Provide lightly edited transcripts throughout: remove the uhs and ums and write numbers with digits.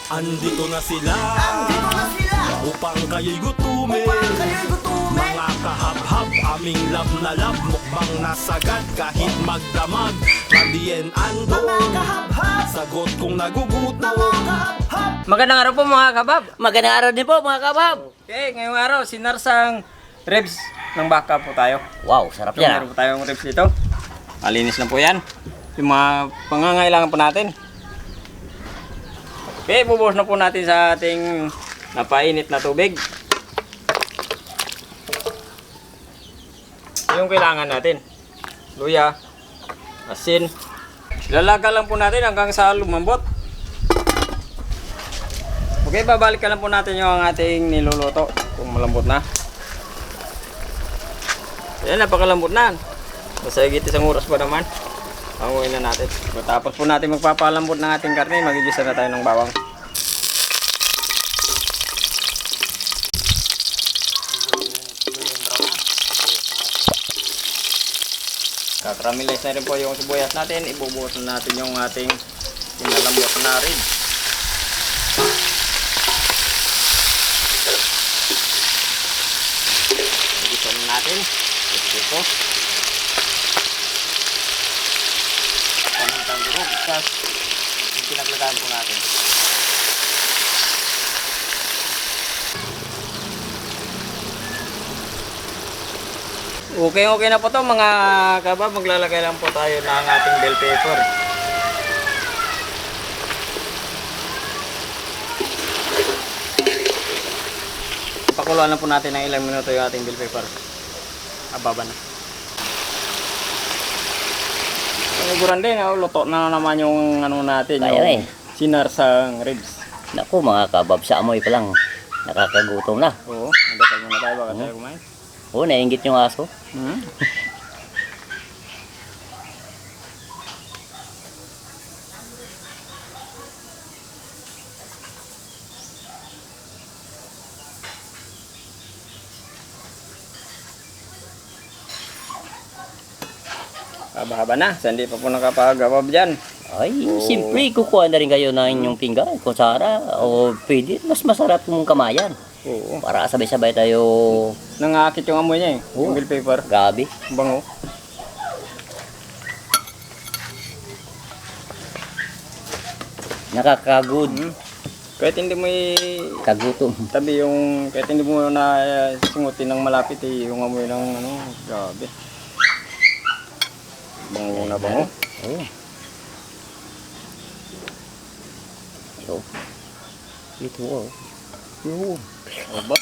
Andito na sila upang kayo'y gutumin. Mga kahab-hab, aming lab na lab, mukbang nasagad kahit magdamag. Nandien ando, sagot kong nagugutom. Magandang araw po mga kabab. Magandang araw din po mga kabab. Okay, ngayong araw sinarsang ribs ng baka po tayo. Wow, sarap So, yan. meron po tayong ribs dito. Malinis lang po yan. Yung mga pangangailangan po natin. Okay, bubuhos na po natin sa ating napainit na tubig. Yung kailangan natin. Luya, asin. Lalaga lang po natin hanggang sa lumambot. Okay, babalik ka lang po natin yung ating niluluto kung malambot na. Ayan, napakalambot na. Basta higit isang oras pa naman. Panguin na natin. Tapos po natin magpapalambot ng ating karne, magigisa na tayo ng bawang. Karamelize na rin po yung sibuyas natin. Ibubuhos na natin yung ating pinalambot na ribs. Igisa na natin. Ito. Panintang durog. Tapos yung pinaglagahan po natin. Okay na po to mga kabab. Maglalagay lang po tayo ng ating bell pepper. Pakuluan lang po natin ng ilang minuto yung ating bell pepper. Ababa na. Paniguran din, luto na naman yung ano natin, Kaya yung sinarsang ribs. Naku mga kabab, sa amoy pa lang nakakagutom na. Oo, nagdasal muna tayo baka tayo kumain. Oo, nainggit yung aso. Hmm? Haba-haba na, sa hindi pa po nakapagabab dyan. Ay, siyempre, kukuha na rin kayo ng inyong pinggan, kutsara, o pwede, mas masarap kung kamayan. Oo. Para sabay-sabay tayo, Nangakit yung amoy niya eh, Oo. yung bell pepper. gabi. Bango. Nakakagod, Hmm. Kahit hindi mo kagutom. tabi yung, kahit hindi mo na singutin ng malapit eh, yung amoy ng ano, grabe. Bango na bango. Oo. Ito. Ito, oh. Yun. Aba.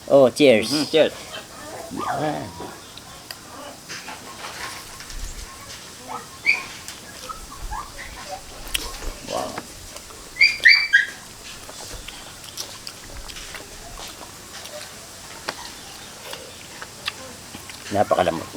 Oh, cheers. Cheers. Yan. Wow. Napakalamot.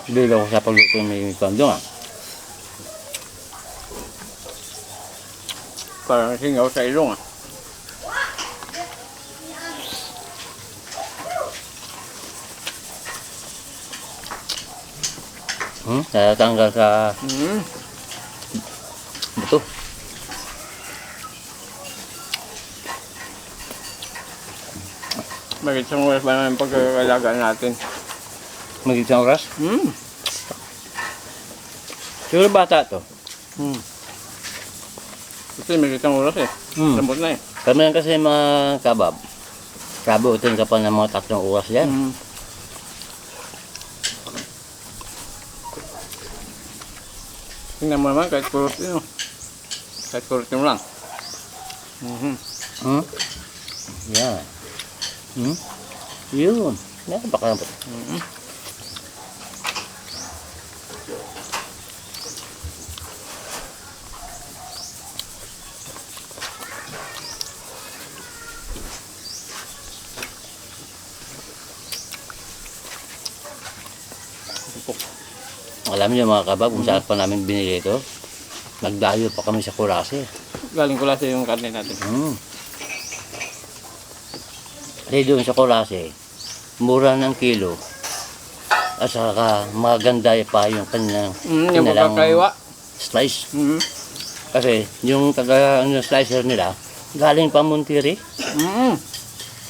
Dito ako sa pagluto ng may pandong ah. Parang singaw sa ilong ah. Tatanggal sa Hmm. buto. Bakit sa oras ba naman pagkakalaga natin? Mag-isang oras. Siguro bata to. Kasi may isang oras eh. Lambot na eh. Kami lang kasi mga kabab. Sabi, utin ka pa ng mga 3 oras yan. Tingnan mo naman kahit kurot yun. Kahit kurot yun lang. Yan. Yun. Napakalamot. Alam niyo mga kabab, kung saan pa namin binili ito, nagdayo pa kami sa Kurase. Galing ko lang sa yung karne natin. Kasi doon sa Colase, mura ng kilo. At saka maganda pa yung kanilang Yung kanilang pagkakaiwa. slice. Mm. Kasi yung slicer nila, galing pa Monterrey, Mm.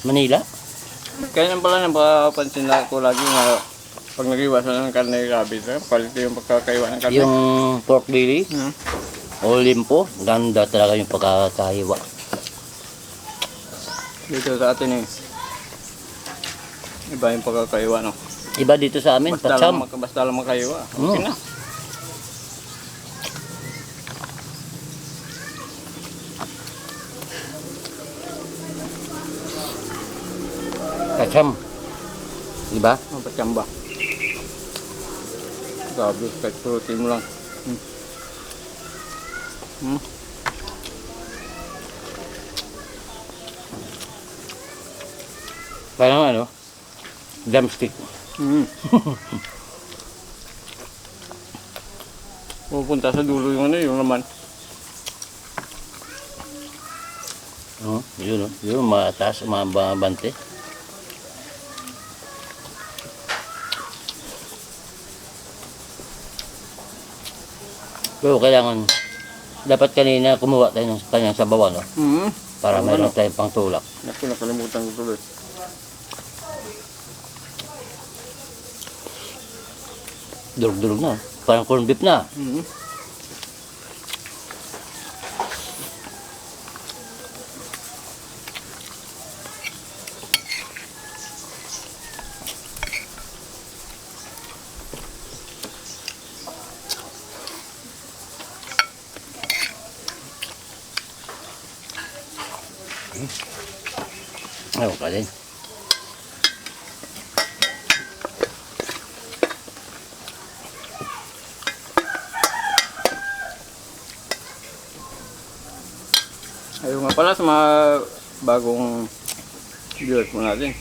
Manila. Kaya pala napapansin na ko lagi na pag nag-iwasan ng karne grabe, quality yung pagkakaiwa ng karne. Yung pork belly, Mm. o limpo, ganda talaga yung pagkakahiwa. Dito sa atin eh. Iba yung pagkakaiwa, no? Iba dito sa amin, patsam. Basta lang makaiwa. Mm. Okay na. Patsam. Diba? Mapachamba. Grabe, kahit protein mo lang. Mm. Mm. Parang ano, drumstick. Mm. Pupunta sa dulo yung ano, yung laman. Yun, yun, mataas, mabante. Pero kailangan, dapat kanina kumuha tayo ng kanyang sabawan, no? Mm. Para mayroon tayong pangtulak. Naku, nakalimutan ko tuloy. Durug-durug na. Parang corned beef na. Mm. Ayaw ka din. Ayun nga pala sa mga bagong viewers po natin.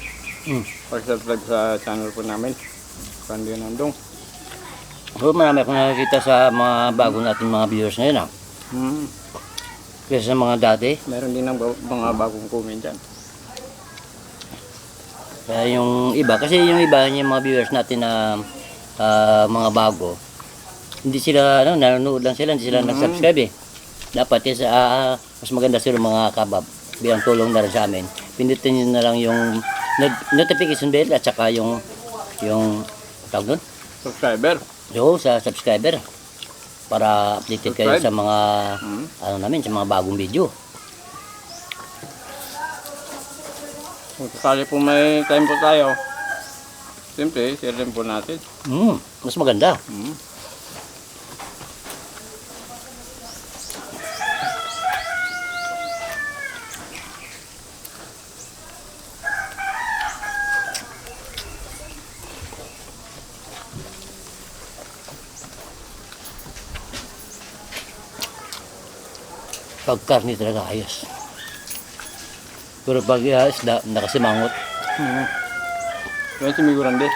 Pag-subscribe sa channel po namin. Kandi Nandong. So, marami akong nakikita sa mga bago natin mga viewers ngayon, ha? Mm. Kesa sa mga dati. Meron din ng mga bagong comment dyan. Kaya yung iba, kasi yung iba yung mga viewers natin na mga bago, hindi sila, ano, nanonood lang sila, hindi sila nag-subscribe eh. Dapat is, mas maganda sila mga kabab, bilang tulong na rin sa amin. Pindutin nyo na lang yung notification bell at saka yung tawag doon? Subscriber. So, sa subscriber para updated kayo Subscribe. sa mga Mm. ano namin, sa mga bagong video. Kung sakali po may time po tayo, siyempre, share din po natin. Mas maganda. Mm. Pag karne talaga ayos. Pero pag isda, nakasimangot. Mm. Kaya sumiguran din.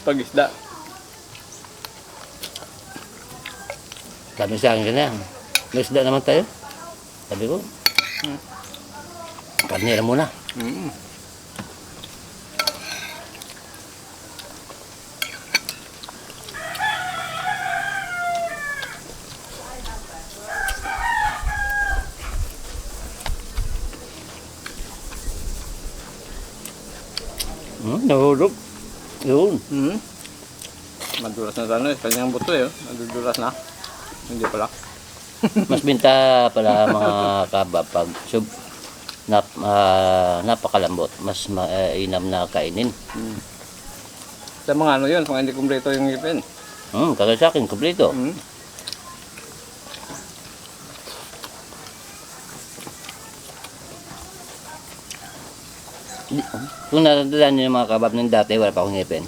Pag isda. Sabi sa akin kanina, may isda naman tayo. Sabi ko, karne lang muna. Mm. Nahulog. Yun. Mm. Madulas na sana, kanyang buto eh. Madudulas na. Hindi pala. Mas binta pala mga kabab pag napakalambot. Mas mainam na kainin. Sa mga ano yun, kung hindi kumpleto yung ngipin. Kagaya sa akin, kompleto. Mm. Kung natandaan nyo yung mga kabab ng dati, wala pa akong ngipin.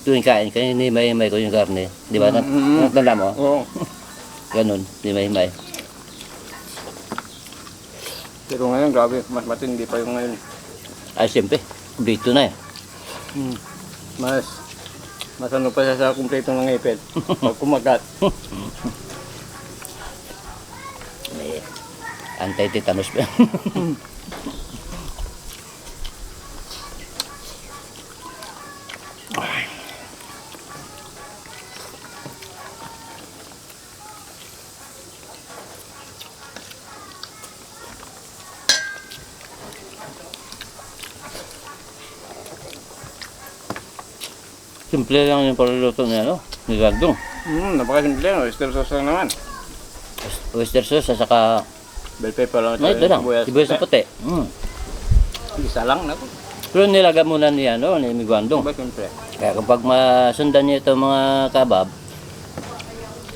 Tuwing kain, kanina ko yung karne. Di ba? Natanda mo? Oo. Ganun, himay-himay. Pero ngayon, grabe, mas matindi pa yung ngayon. Ay, siyempre, kompleto na eh. Mas ano pa siya sa kumpleto ng ngipin. Pag kumagat. Eh, Anti-tetanus pa. Simple lang yung paluluto niya, no? Ni Gagdong. Napakasimple. Oyster sauce lang naman. Oyster sauce, at saka... Bell pepper lang. Ito lang, sibuyas na puti. Isa lang na to. Pero nilaga muna niya, no? Ni Miguandong. Ba, simple. Kaya kapag masundan niyo ito mga kabab,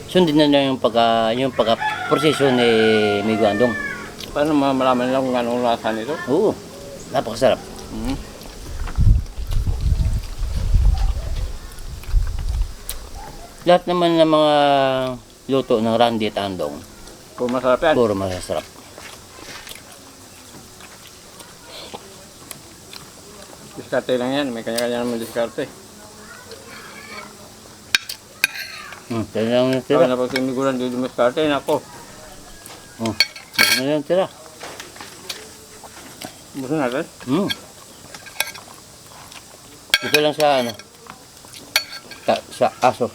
sundin na niya yung pagka-proseso ni Miguandong. Paano malaman nila kung anong lasa nito? Oo, napakasarap. Lahat naman ng mga luto ng Randy at Andong, Kung masarap yan. puro masasarap. Diskarte lang yan. May kanya-kanya naman diskarte. Kaya lang yung Kaya tira. na pag siniguran dito diskarte, nako. Gusto na yung tira. Gusto natin? Ito lang sa ano, sa aso.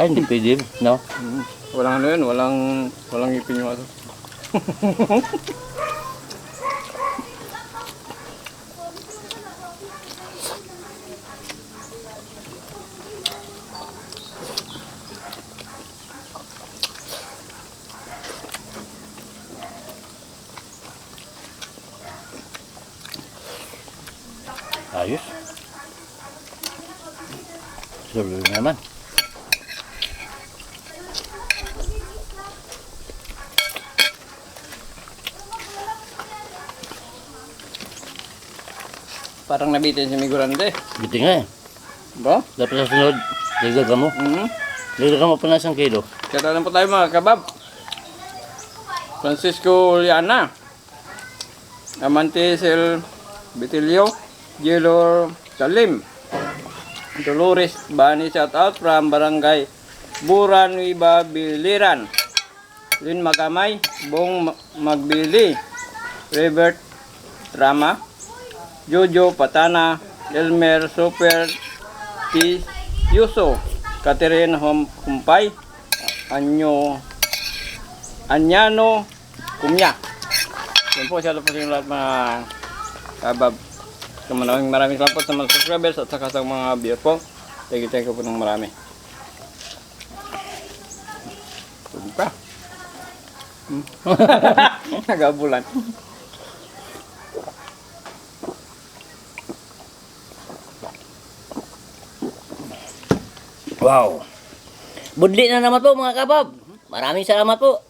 Ay, hindi pwede, no? Walang ano yun, walang ipin yung aso. Ayos. Sulo naman. Parang nabitin si Migurande. Buti nga eh. Ba? Dapat sa sunod, ligaga mo. Ligaga mo pa na 1 kilo. Kaya lang po tayo mga kabab. Francisco Liana. Amante Sel Betilio. Jelor Salim. Dolores Bani shout out from Barangay Buran Wiba Biliran. Lin Magamay. Bong Magbili. Robert Rama. Jojo Patana. Elmer Super T. Yuso. Catherine Humpay. Anyano Kumya. Yan po, siya po sa lahat mga kabab. Maraming salamat po sa mga subscribers at saka sa mga viewer po. Thank you po ng marami. Tulog pa. Nagabulan. Wow! Budli na naman po mga kabab. Maraming salamat po.